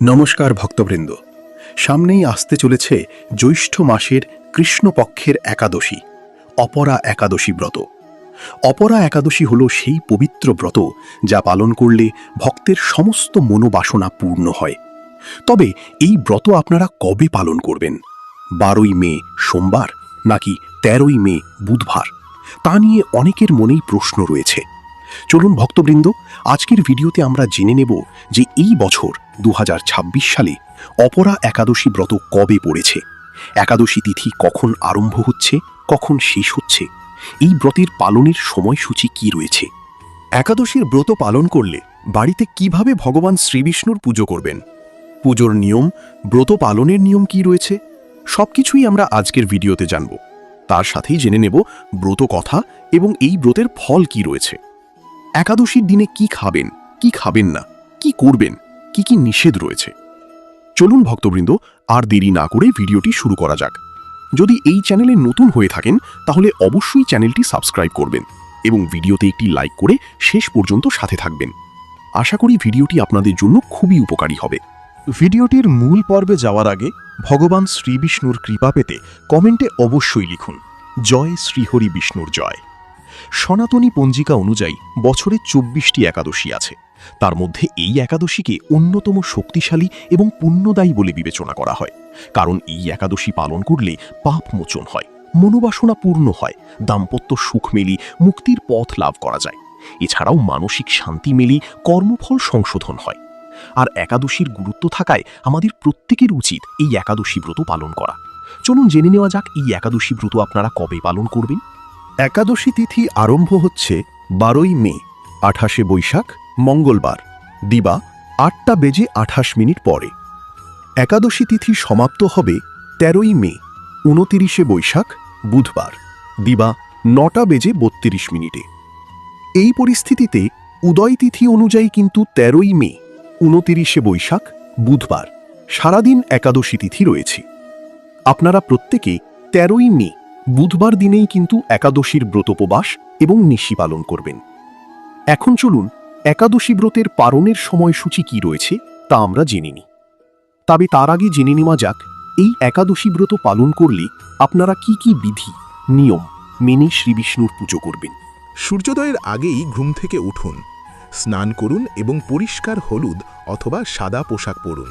নমস্কার ভক্তবৃন্দ। সামনেই আসতে চলেছে জ্যৈষ্ঠ মাসের কৃষ্ণপক্ষের একাদশী, অপরা একাদশী ব্রত। অপরা একাদশী হল সেই পবিত্র ব্রত যা পালন করলে ভক্তের সমস্ত মনোবাসনা পূর্ণ হয়। তবে এই ব্রত আপনারা কবে পালন করবেন? 12ই মে সোমবার নাকি 13ই মে বুধবার? তা নিয়ে অনেকের মনেই প্রশ্ন রয়েছে। চলুন ভক্তবৃন্দ, আজকের ভিডিওতে আমরা জেনে নেব যে এই বছর 2026 সালে অপরা একাদশী ব্রত কবে পড়েছে, একাদশী তিথি কখন আরম্ভ হচ্ছে, কখন শেষ হচ্ছে, এই ব্রতের পালনের সময়সূচি কি রয়েছে। একাদশীর ব্রত পালন করলে বাড়িতে কিভাবে ভগবান শ্রীবিষ্ণুর পুজো করবেন, পুজোর নিয়ম, ব্রত পালনের নিয়ম কি রয়েছে, সবকিছুই আমরা আজকের ভিডিওতে জানব। তার সাথেই জেনে নেব ব্রত কথা এবং এই ব্রতের ফল কি রয়েছে। একাদশীর দিনে কি খাবেন, কি খাবেন না, কি করবেন, কি কি নিষেধ রয়েছে। চলুন ভক্তবৃন্দ, আর দেরি না করে ভিডিওটি শুরু করা যাক। যদি এই চ্যানেলে নতুন হয়ে থাকেন তাহলে অবশ্যই চ্যানেলটি সাবস্ক্রাইব করবেন এবং ভিডিওতে একটি লাইক করে শেষ পর্যন্ত সাথে থাকবেন। আশা করি ভিডিওটি আপনাদের জন্য খুবই উপকারী হবে। ভিডিওটির মূল পর্বে যাওয়ার আগে ভগবান শ্রীবিষ্ণুর কৃপা পেতে কমেন্টে অবশ্যই লিখুন জয় শ্রীহরি বিষ্ণুর জয়। সনাতনী পঞ্জিকা অনুযায়ী বছরে 24টি একাদশী আছে। তার মধ্যে এই একাদশীকে অন্যতম শক্তিশালী এবং পুণ্যদায়ী বলে বিবেচনা করা হয়, কারণ এই একাদশী পালন করলে পাপ মোচন হয়, মনোবাসনা পূর্ণ হয়, দাম্পত্য সুখ মেলি, মুক্তির পথ লাভ করা যায়। এছাড়াও মানসিক শান্তি মেলি, কর্মফল সংশোধন হয়। আর একাদশীর গুরুত্ব থাকায় আমাদের প্রত্যেকের উচিত এই একাদশী ব্রত পালন করা। চলুন জেনে নেওয়া যাক এই একাদশী ব্রত আপনারা কবে পালন করবেন। একাদশী তিথি আরম্ভ হচ্ছে 12ই মে, 28শে বৈশাখ মঙ্গলবার, দিবা 8:28 পরে। একাদশী তিথি সমাপ্ত হবে 13ই মে, 29শে বৈশাখ বুধবার, দিবা 9:32। এই পরিস্থিতিতে উদয় তিথি অনুযায়ী কিন্তু 13ই মে, 29শে বৈশাখ বুধবার সারাদিন একাদশী তিথি রয়েছে। আপনারা প্রত্যেকে 13ই মে বুধবার দিনেই কিন্তু একাদশীর ব্রতোপবাস এবং নিশি পালন করবেন। এখন চলুন একাদশী ব্রতের পালনের সময়সূচি কি রয়েছে তা আমরা জেনে নিই। তবে তার আগে জেনে নেওয়া যাক এই একাদশী ব্রত পালন করলে আপনারা কি কি বিধি নিয়ম মেনে শ্রীবিষ্ণুর পুজো করবেন। সূর্যোদয়ের আগেই ঘুম থেকে উঠুন, স্নান করুন এবং পরিষ্কার হলুদ অথবা সাদা পোশাক পরুন।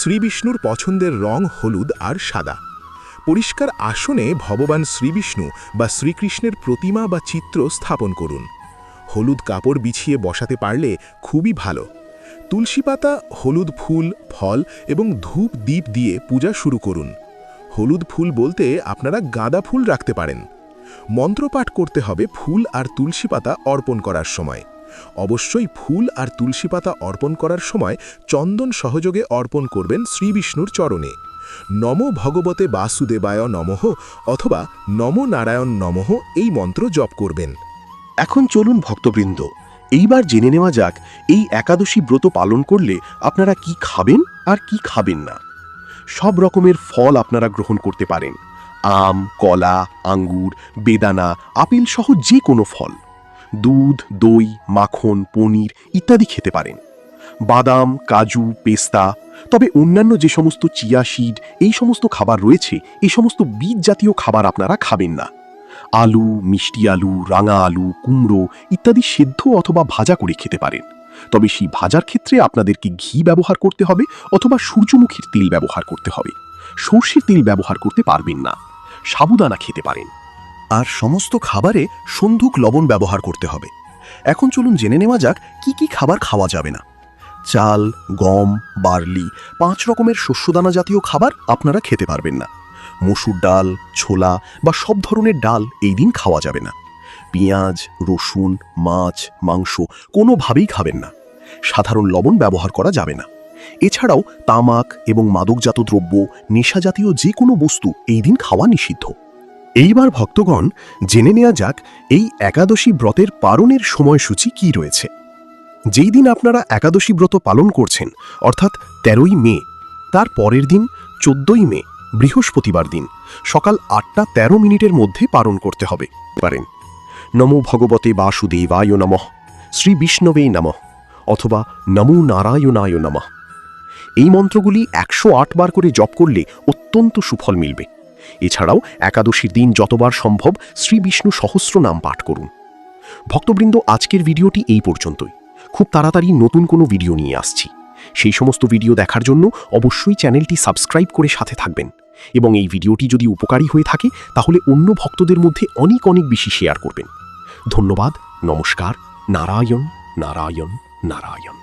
শ্রীবিষ্ণুর পছন্দের রং হলুদ আর সাদা। পরিষ্কার আসনে ভগবান শ্রীবিষ্ণু বা শ্রীকৃষ্ণের প্রতিমা বা চিত্র স্থাপন করুন। হলুদ কাপড় বিছিয়ে বসাতে পারলে খুবই ভালো। তুলসী পাতা, হলুদ ফুল, ফল এবং ধূপ দ্বীপ দিয়ে পূজা শুরু করুন। হলুদ ফুল বলতে আপনারা গাঁদা ফুল রাখতে পারেন। মন্ত্রপাঠ করতে হবে ফুল আর তুলসী পাতা অর্পণ করার সময়। অবশ্যই ফুল আর তুলসী পাতা অর্পণ করার সময় চন্দন সহযোগে অর্পণ করবেন শ্রীবিষ্ণুর চরণে। নম ভগবতে বাসুদেবায় নমঃ অথবা নম নারায়ণ নমঃ এই মন্ত্র জপ করবেন। এখন চলুন ভক্তবৃন্দ, এইবার জেনে নেওয়া যাক এই একাদশী ব্রত পালন করলে আপনারা কি খাবেন আর কি খাবেন না। সব রকমের ফল আপনারা গ্রহণ করতে পারেন। আম, কলা, আঙ্গুর, বেদানা, আপেল সহ যে কোনো ফল। দুধ, দই, মাখন, পনির ইত্যাদি খেতে পারেন। বাদাম, কাজু, পেস্তা, তবে অন্যান্য যে সমস্ত চিয়া সিড এই সমস্ত খাবার রয়েছে এই সমস্ত বীজ জাতীয় খাবার আপনারা খাবেন না। আলু, মিষ্টি আলু, রাঙা আলু, কুমড়ো ইত্যাদি সেদ্ধ অথবা ভাজা করে খেতে পারেন। তবে সেই ভাজার ক্ষেত্রে আপনাদেরকে ঘি ব্যবহার করতে হবে অথবা সূর্যমুখীর তেল ব্যবহার করতে হবে। সর্ষের তেল ব্যবহার করতে পারবেন না। সাবুদানা খেতে পারেন। আর সমস্ত খাবারে সন্ধুক লবণ ব্যবহার করতে হবে। এখন চলুন জেনে নেওয়া যাক কি কি খাবার খাওয়া যাবে না। চাল, গম, বার্লি 5 রকমের শস্যদানা জাতীয় খাবার আপনারা খেতে পারবেন না। মসুর ডাল, ছোলা বা সব ধরনের ডাল এই দিন খাওয়া যাবে না। পেঁয়াজ, রসুন, মাছ, মাংস কোনোভাবেই খাবেন না। সাধারণ লবণ ব্যবহার করা যাবে না। এছাড়াও তামাক এবং মাদকজাত দ্রব্য, নেশাজাতীয় যে কোনো বস্তু এই দিন খাওয়া নিষিদ্ধ। এইবার ভক্তগণ জেনে নেওয়া যাক এই একাদশী ব্রতের পালনের সময়সূচি কি রয়েছে। যেই দিন আপনারা একাদশী ব্রত পালন করছেন অর্থাৎ 13ই মে, তার পরের দিন 14ই মে বৃহস্পতিবার দিন সকাল 8:13 মধ্যে পালন করতে হবে পারেন। নমো ভগবতে বাসুদেবায় নমঃ, শ্রী বিষ্ণবে নমঃ অথবা নমো নারায়ণায় নমঃ। এই মন্ত্রগুলি 108 বার করে জপ করলে অত্যন্ত সুফল মিলবে। এছাড়াও একাদশীর দিন যতবার সম্ভব শ্রী বিষ্ণু সহস্র নাম পাঠ করুন। ভক্তবৃন্দ, আজকের ভিডিওটি এই পর্যন্তই। খুব তাড়াতাড়ি নতুন কোনো ভিডিও নিয়ে আসছি। সেই সমস্ত ভিডিও দেখার জন্য অবশ্যই চ্যানেলটি সাবস্ক্রাইব করে সাথে থাকবেন এবং এই ভিডিওটি যদি উপকারী হয়ে থাকে তাহলে অন্য ভক্তদের মধ্যে অনেক অনেক বেশি শেয়ার করবেন। ধন্যবাদ। নমস্কার। নারায়ণ নারায়ণ নারায়ণ।